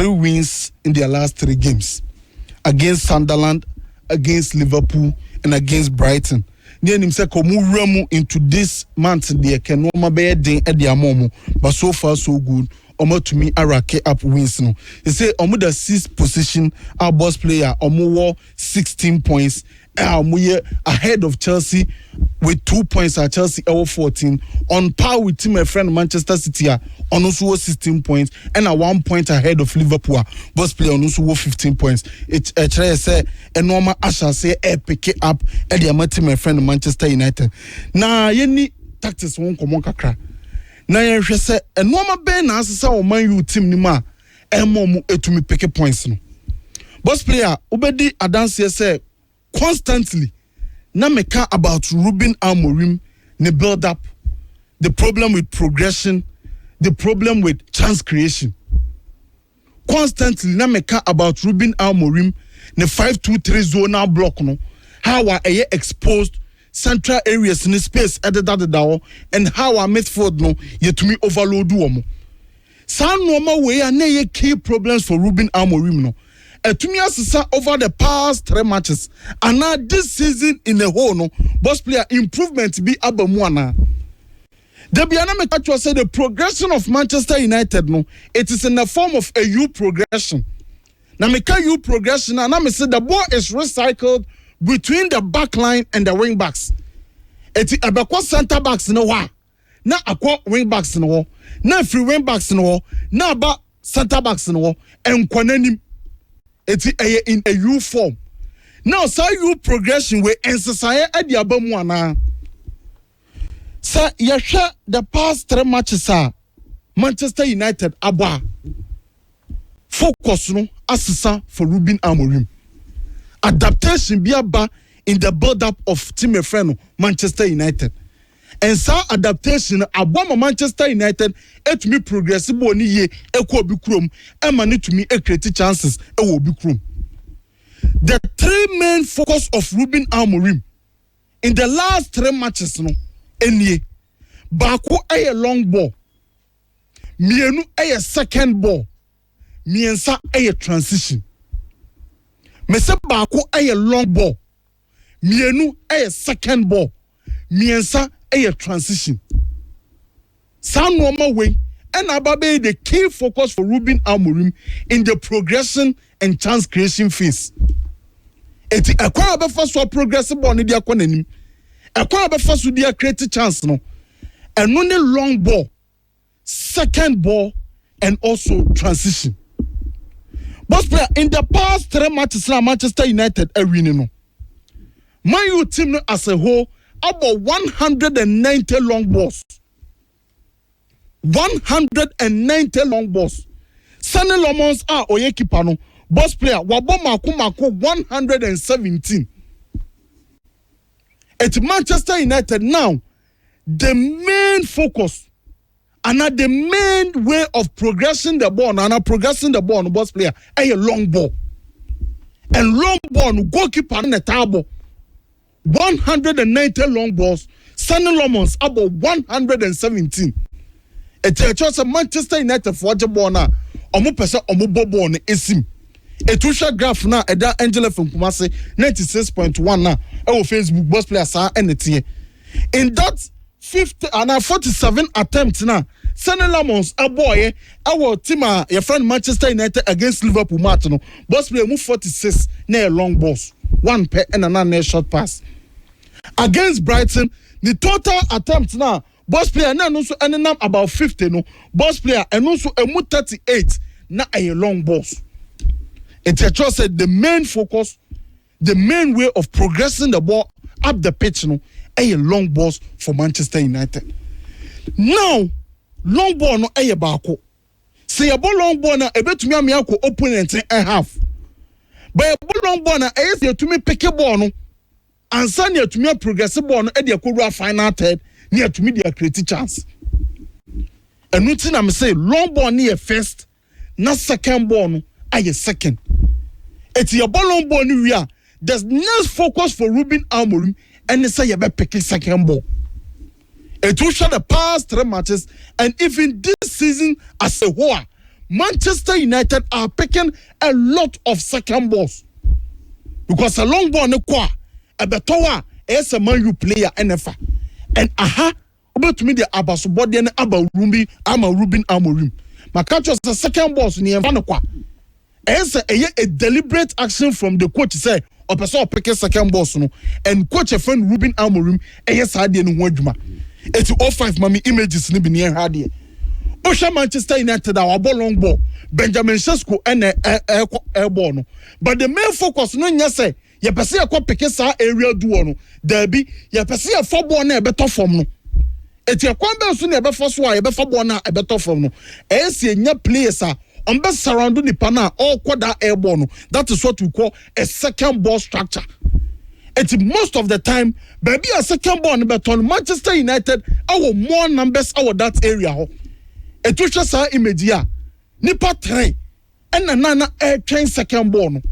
3 wins in their last 3 games against Sunderland, against Liverpool, and against Brighton. Then him say komu into this month there can no be den e dia momo, but so far so good. Omo to me arake up wins no. He say omo the 6th position our boss player omo 16 points. Ahead of Chelsea with 2 points at Chelsea 14 on par with team my friend Manchester City on also 16 points and a 1 point ahead of Liverpool boss player on also 15 points. It say a normal Asha say pick it up at the team my friend Manchester United. Na yeni tactics won come kakra. Na yen hwe say a normal ben na asesa o Man U team ni ma emom etumi pick points no. Boss player obedi adanse say constantly na meka about Ruben Amorim the build up, the problem with progression, the problem with chance creation. Constantly na meka about Ruben Amorim the 5-2-3 zonal block no how are exposed central areas in the space at the and how our midfield no yet me overload omo. Some normal way are na key problems for Ruben Amorim no. Etumia sisa over the past 3 matches and now this season in the whole no boss player improvement be abamuana. The Biana Mekacho said the progression of Manchester United no it is in the form of a U progression. Now meka U progression and I say the ball is recycled between the back line and the wing backs. Eti abekwa center backs no wa na akwa wing backs no na free wing backs no na ba center backs no enkwanenim. It's in a U form. Now, so you progression with NCSI at the Abamuana. Sir, you share the past 3 matches, sir. Manchester United, Abba. Focus no assisa for Ruben Amorim. Adaptation be aba in the build-up of team friend Manchester United. And so adaptation aboma Manchester United et me progressive ni ye ekwo bi krom e ma to me create chances e wo bi krom. The 3 main focus of Ruben Amorim in the last 3 matches no enie baako a long ball, mienu a second ball, miensa a transition. Me se baako a long ball, mienu a second ball, miensa a transition. Some normal way and ababe the key focus for Ruben Amorim in the progression and chance creation phase. It akwa be first so progressive ball ni dia konanim. Akwa be first so dia create chance no. And only long ball, second ball and also transition. But player in the past 3 matches na Manchester United are winning no. Man U team as a whole about 190 long balls. 190 long balls. Sunny Lomons are oye keeper no. Boss player wabo mako 117. At Manchester United now, the main focus and the main way of progressing the ball and progressing the ball, boss player, a long ball. And long ball, goalkeeper in the table. 190 long balls, Sunny Lomons about 117. It's a Manchester United for the ball now. Omo pesa omo bobo on esim. Etusha graph na eda Angela from Kumasi 96.1 na our Facebook boss player sa NT. In that 50 and 47 attempts na Sunny Lomons a boy our team your friend Manchester United against Liverpool match no boss player move 46 na long balls. 1 pair and another short pass. Against Brighton, the total attempts now, boss player now also ending up about 50 no. Boss player and also a 38 na a long balls. It's just said the main focus, the main way of progressing the ball up the pitch no, a long balls for Manchester United. Now, long ball no a bako. Say a ball long ball na a bit to me opponent and half. But a long ball na a to me pick a ball no. And send you to me progressive ball no e dey akura final third near to me dey create chance. And nothing I'm say long ball near first, not second ball no aye second. It's your ball long ball ni we are. There's no focus for Ruben Amorim and say you be picking second ball. It will show the past 3 matches and even this season as a whole, Manchester United are picking a lot of second balls because a long ball ne kwa a betowa is a Man U player NFA and about me the abaso body and aba Ruben Amorim. My catch was the second balls near Vanakwa. As a deliberate action from the coach say or person picking second balls no and coach a friend Ruben Amorim yes I didn't want you. It's all 5 mommy images ni near Hardy. Osha Manchester United our ball long ball Benjamin Sesko and airborne no. But the main focus no nya say ye pese e ko pick sa area duo no there be ye pese e for ball na e beto form no eti e kwan be so na e be for so a e be for ball na e beto form no e se nya players a on be surround nipa na all kwada airborne no. That is what we call a second ball structure. It's most of the time, baby, a second ball beton Manchester United, our more numbers our that area. It was just our image here. Nipa 3 and another air train second ball. And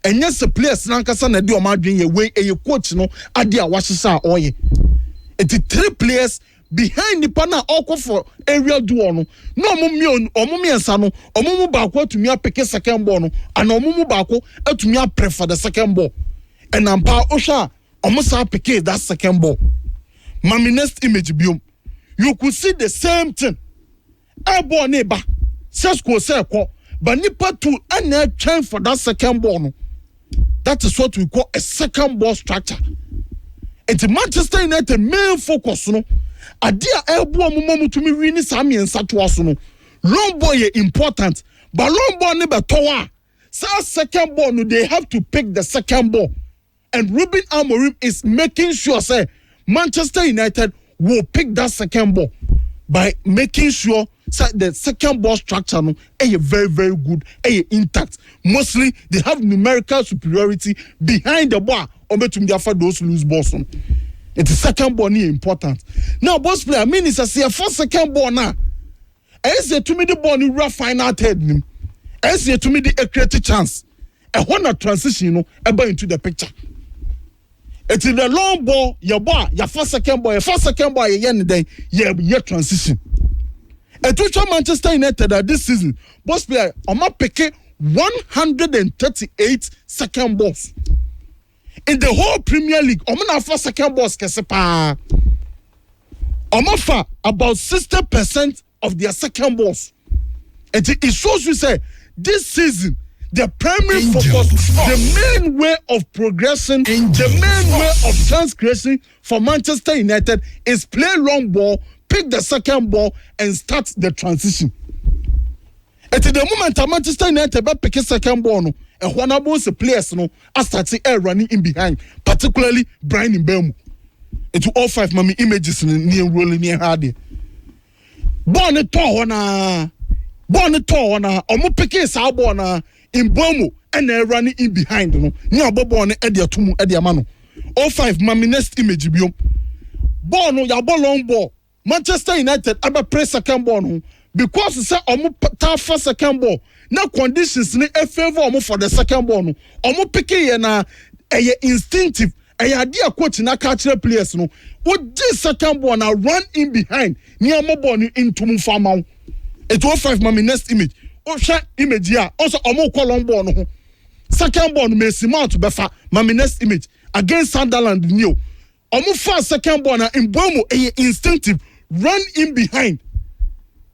yes, the players Nankasa na do madrin ye way a coach no adia washisa oye. It's 3 players behind the pana all for aerial duo no mummy ansano or mumu bako to me pick a second ball and no mumu bako to me prefer the second ball. And I'm pa Osha almost pick that second ball. Mami next image biom. You could see the same thing. Airborne neighbor. Sesko say but nipa 2 and train for that second ball. No. That is what we call a second ball structure. It's Manchester United main focus no. Adia airborne mumu to me really sami and satuaso no. Long ball is important, but long ball never towa. So second ball no, they have to pick the second ball. And Ruben Amorim is making sure say Manchester United will pick that second ball by making sure say the second ball structure no very very good, intact. Mostly they have numerical superiority behind the ball or between those loose balls. It's the second ball is important. Now boss player I mean it's a first second ball now. I say to me the ball in rough final third him. I say to me the create chance. I want a transition into the picture. It's in the long ball, your first second ball, your transition. And to Manchester United this season, boss player, I'm picking 138 second balls. In the whole Premier League, I'm not for second balls, Kesepa. I'm offer about 60% of their second balls. And it shows you say this season. The primary focus, the main way of progression, the main way of chance creation for Manchester United is play long ball, pick the second ball, and start the transition. At the moment, Manchester United pick a second ball, no, and one of those players no, are starting running in behind, particularly Brian Mbeumo. It's all 5 mommy images near rolling near Hardy. Born a tall na, omo pick a sabona. In Bomo and running in behind no near Bobo on Edia Tumu Edia Mano. All 5 mami next image biom. Bono ya ball long ball. Manchester United aba press second ball no because say omo first second ball. Now conditions ni favor omo for the second ball no. Omo picking ye na instinctive. Idea coach na catch players no. What this second ball now run in behind near mo ball into mu farm. It all 5 mami next image. Osha image here also omo long ball no second ball may see mount befa mami next image against Sunderland new omo first second ball na Mbeumo instinctive run in behind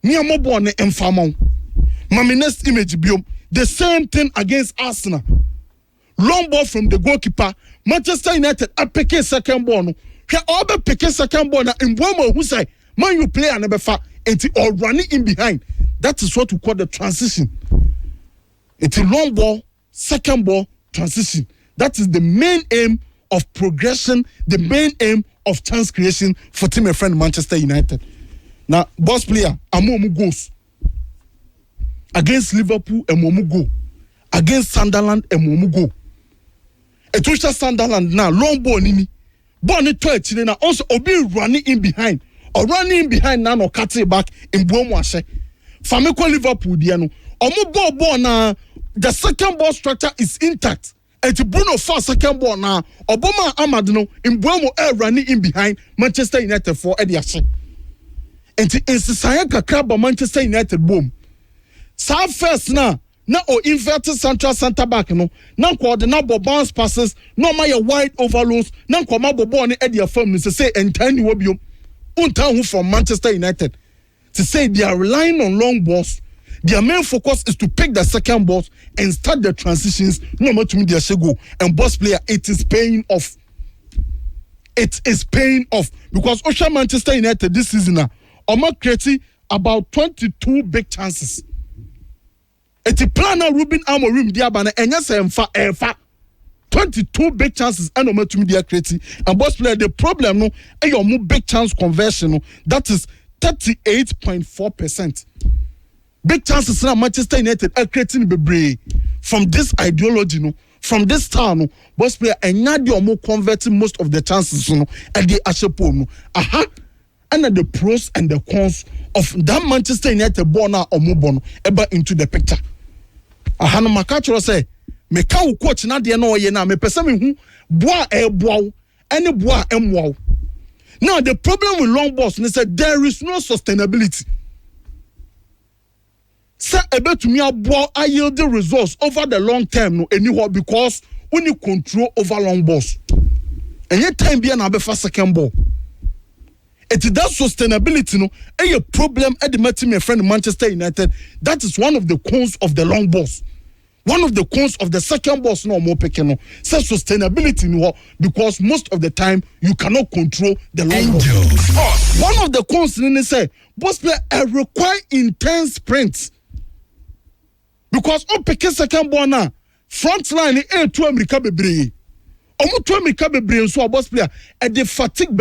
near mo ball na emfamon mami next image biom the same thing against Arsenal long ball from the goalkeeper Manchester United pick second ball no all be pick second ball na Mbeumo who say Man U player na befa enti or running in behind. That is what we call the transition. It's a long ball, second ball, transition. That is the main aim of progression, the main aim of chance creation for team and friend Manchester United. Now, boss player, Amomu goes. Against Liverpool, Amomu go. Against Sunderland, Amomu go. Etusha Sunderland now, long ball nini. Ball ni 12 now, also Obi running in behind. Or running in behind now, or cutting back in Mbeumo ashe. Fameko Liverpool diano. Omo ball na the second ball structure is intact. And to Bruno first second ball na Obama Amadino in Mbeumo running in behind Manchester United for Eddie Ashe. And to insisaya kakra ba Manchester United boom. Sa first na o inverted central center back no na coordinate bounce passes no my wide overloads na ma bobo ne e dia fam to say entire wo biom unta hu from Manchester United to say they are relying on long balls. Their main focus is to pick the second balls and start the transitions no matter to their go and boss player. It is paying off. It is paying off because Osha Manchester United this season Oma creating about 22 big chances. It's a plan of Ruben Amorim Diabana and yes, and 22 big chances and Oma to media creating and boss player. The problem no, and your more big chance conversion no, that is 38.4%. Big chances now Manchester United are creating bebre from this ideology no. From this style, no, boss player and Nadia more converting most of the chances, no, and the Ashepo, no. Aha, and the pros and the cons of that Manchester United born or move ever into the picture. Aha, no, Makacho say, me can coach Nadia no ye na me pesami who boa boa any boa wow. Now the problem with long balls is that there is no sustainability. Say able to me about I yield the results over the long term no anywhere because when you control over long balls. And yet time be an for second ball. It is that sustainability no a problem at the meeting my friend Manchester United. That is one of the cons of the long balls. One of the cons of the second balls no more picking no. Say sustainability no because most of the time you cannot control the long balls. One of the cons in say boss player require intense sprints. Because on pick second ball now, front line to America bebre. Omo to America bebre so boss player and the fatigue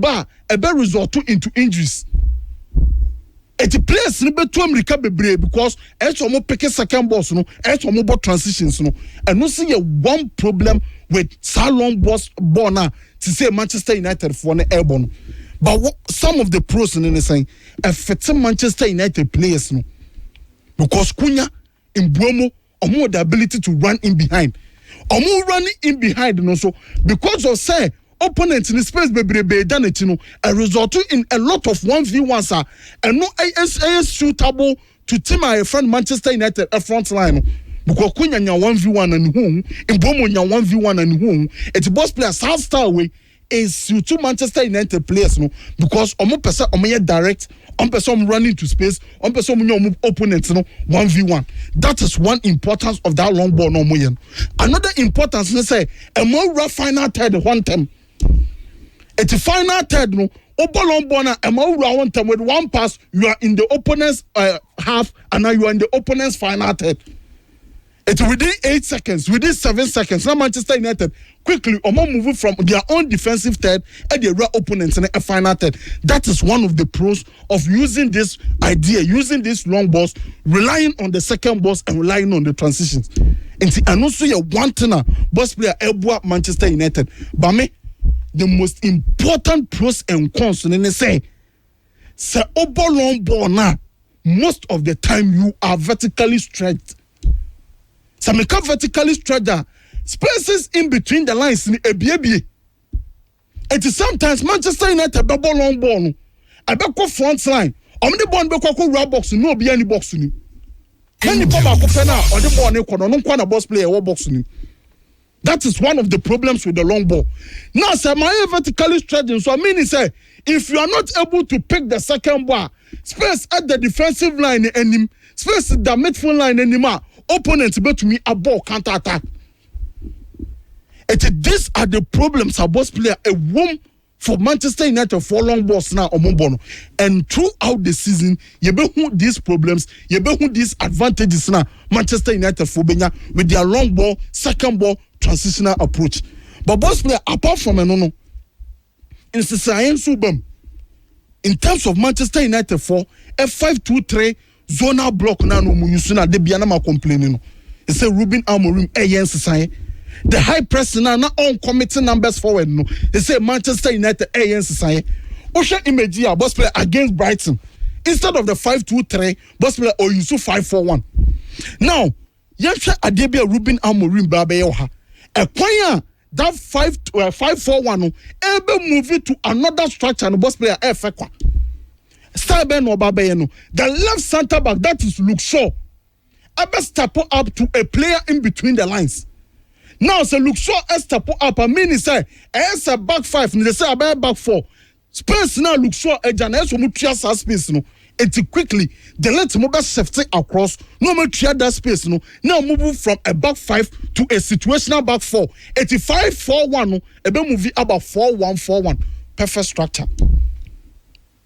bar ebe result into injuries. It players ni be to America bebre because omo pick second balls no, omo ball transitions no. And no see one problem with so long ball now to say Manchester United for an airborne. But some of the pros in saying affect Manchester United players no. Because Kunya in Bromo omo the ability to run in behind. Omo running in behind no so because of say opponents in the space bebrebe done it no a result in a lot of 1v1s are and no is suitable to team my friend Manchester United a front line. Because Kunya nya 1v1 and home in Bromo nya 1v1 and home it's boss player South Star way is to Manchester United players no because omo person omo direct on person running to space on person your opponents no 1v1. That is one importance of that long ball no more. Another importance is say a more rough final third one time. It's a final third no obo long ball na a more one time with one pass you are in the opponent's half and now you are in the opponent's final third. It's within 8 seconds, within 7 seconds. Now Manchester United quickly moving from their own defensive third and their opponents in a final third. That is one of the pros of using this idea, using these long balls, relying on the second balls and relying on the transitions. And also you one thing boss player Elboa Manchester United. But me, the most important pros and cons in the say obo long ball now, most of the time you are vertically stretched. So make up vertically stretched spaces in between the lines in a baby. It is sometimes Manchester United double long ball. I back front line. On the ball back row box no be any box ni. Many papa ko pena on the ball no kwa na boss player or box ni. That is one of the problems with the long ball. Now say my vertically stretching so I mean say if you are not able to pick the second ball, space at the defensive line and space at the midfield line anymore. Opponents bet to me a ball counter attack. These are the problems our boss player a room for Manchester United for long balls now or Mombono. And throughout the season, you be these problems, you be these advantages now Manchester United for Benya with their long ball, second ball, transitional approach. But boss player apart from no, in science in terms of Manchester United for a 5-2-3 zonal block na no musuna de bia na ma complaining. It say Ruben Amorim say the high press na on committing numbers forward no. They say Manchester United say Osha image boss player against Brighton instead of the 5-2-3 boss player or use 5-4-1. Now, yesha adebia Ruben Amorim ba be ha. E kwan that 5-4-1 no ebe move it to another structure no boss player efekwa. Star Ben or Babayeno. The left center back, that is Luke Shaw. I best step up to a player in between the lines. Now, so Luke Shaw step up. I mean, he say, it's a back five, they say, a back four. Space now, Luke Shaw, a Janes, who trias space, no. And quickly, the let mobile shift across, no more try that space, no. Now move from a back five to a situational back four. 85-4-1, no. A bit movie about 4-1-4-1. Perfect structure.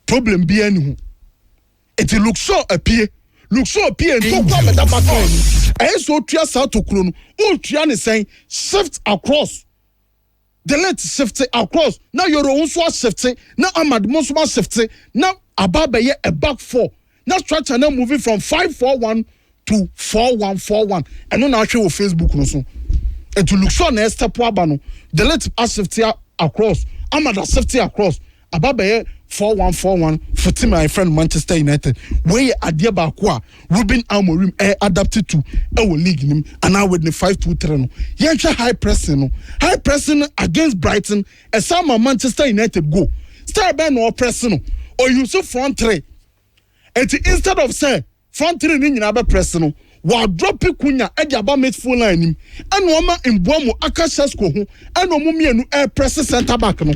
Problem be any. It looks so appear. Look so appear and talk about that back line. I so trias out to Krono. All Trian is saying shift across. The let shift across. Now you're also shifting. Now I'm at most shifting. Now Ababaye a back four. Now structure now moving from 5-4-1 to 4-1-4-1. And now actually with Facebook no so. And to look so next step no. The let us shift across. I'm at shift across. Ababaye 4-1-4-1 for my friend Manchester United. Where adia bakwa Ruben Amorim adapted to our league him and now with the 5-2-3 no. Yancha high pressing no. High pressing against Brighton and some Manchester United go. Start by no pressing no. Or you so front three. And instead of say front three ni nyina be pressing no. Wa drop kunya e dia ba midfield line him. And woma Mboamo Akashasko ho. And omo mienu press center back no.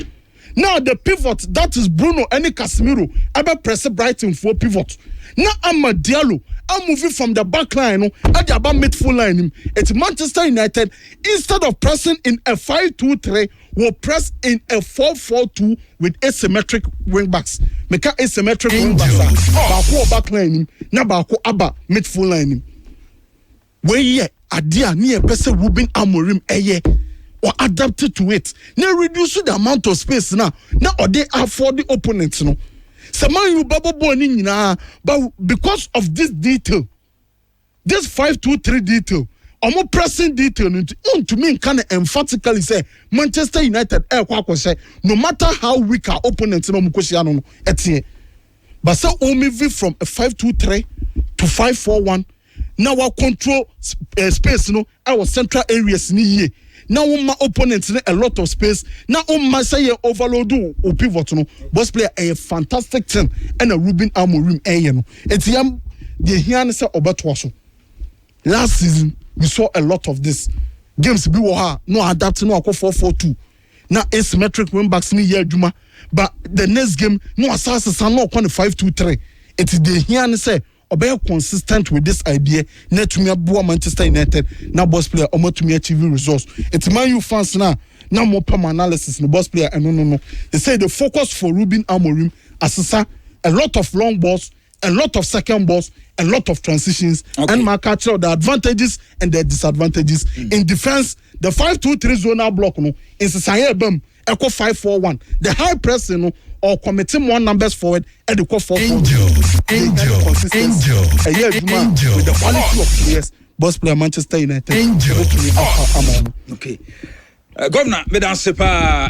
Now the pivot, that is Bruno and Casemiro, ever press Brighton for pivot. Now I'm a Diallo. I'm moving from the back line, at the midfield line. It's Manchester United. Instead of pressing in a 5-2-3, will press in a 4-4-2 with asymmetric wing backs. Make asymmetric wing backs. Bako back line, now Bako Abba midfield line. Where ye adia near person Ruben Amorim or adapted to it. Now reduce the amount of space now. Now or they are for the opponents, no. Someone you bubble boning but because of this detail, this 5-2-3 detail, or more pressing detail, to me can emphatically say Manchester United no matter how weak our opponents no mukosiano etie. But so move from a 5-2-3 to 5-4-1. Now our control space no our central areas ni. Now my opponents a lot of space. Now my say overload o pivot no. Boss player a fantastic thing and a Ruben Amorim no. It's yam the here say obetwaso. Last season we saw a lot of this. Games be wo no adapt no akọ 4-4-2. Now asymmetric wing backs ni here adwuma. But the next game no asase no akọ 5-2-3. It's the here say obey consistent with this idea. Net to me aboa Manchester United. Now boss player omo to me achieve results. It's Man U fans now more perma analysis no boss player and no. They say the focus for Ruben Amorim assessa a lot of long balls, a lot of second balls, a lot of transitions, and my capture the advantages and the disadvantages. In defense, the 5-2-3 zonal block no is a bam echo 5-4-1. The high press no or committing more numbers forward and the call for Angel with the quality of players. Boss player Manchester United. Okay. Governor, Medan Sepa.